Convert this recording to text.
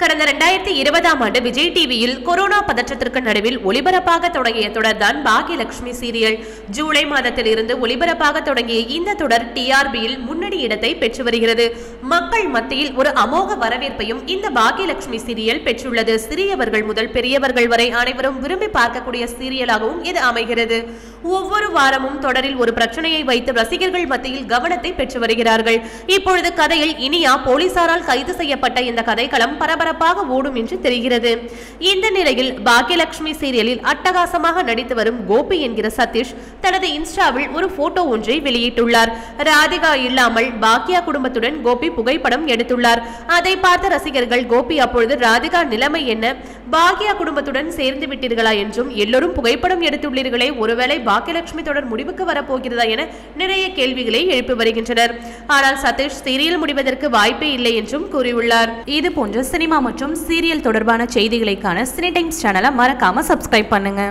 கடந்த 2020ஆம் ஆண்டு விஜய் டிவியில் கொரோனா பதற்றத்திற்கு நடுவில் ஒளிபரப்பாக தொடங்கிய தொடர் தான் பாக்யலட்சுமி சீரியல். ஜூலை மாதத்தில் இருந்து ஒளிபரப்பாக தொடங்கிய இந்த தொடர் டிஆர்பியில் முன்னணி இடத்தை பெற்று வருகிறது. மக்கள் மத்தியில் ஒரு அமோக வரவேற்பையும் இந்த பாக்யலட்சுமி சீரியல் பெற்றுள்ளது. சிறியவர்கள் முதல் பெரியவர்கள் வரை அனைவரும் விரும்பி பார்க்கக்கூடிய சீரியலாகவும் இது அமைகிறது. ஒவ்வொரு வாரமும் தொடரில் ஒரு பிரச்சனையை வைத்து ரசிகர்கள் மத்தியில் கவனத்தை பெற்று வருகிறார்கள். இப்பொழுது கதையில் இனியா போலீசாரால் கைது செய்யப்பட்ட இந்த கதைக்களம் பரபரப்பாக ஓடும் என்று தெரிகிறது. இந்த நிலையில் பாக்யலட்சுமி சீரியலில் அட்டகாசமாக நடித்து வரும் கோபி என்கிற சதீஷ் தனது இன்ஸ்டாவில் ஒரு போட்டோ ஒன்றை வெளியிட்டுள்ளார். ராதிகா இல்லாமல் பாக்யா குடும்பத்துடன் கோபி புகைப்படம் எடுத்துள்ளார். அதை பார்த்த ரசிகர்கள் கோபி அப்பொழுது ராதிகா நிலைமை என்ன, பாக்யா குடும்பத்துடன் சேர்ந்து விட்டீர்களா என்றும், எல்லோரும் புகைப்படம் எடுத்துள்ளீர்களே, ஒருவேளை பாக்யலட்சுமி தொடர் முடிவுக்கு வரப்போகிறதா என நிறைய கேள்விகளை எழுப்பி வருகின்றனர். ஆனால் சதீஷ் சீரியல் முடிவதற்கு வாய்ப்பே இல்லை என்றும் கூறியுள்ளார். இது போன்ற சினிமா மற்றும் சீரியல் தொடர்பான செய்திகளை காண சினி டைம்ஸ் சேனலை மறக்காம சப்ஸ்கிரைப் பண்ணுங்க.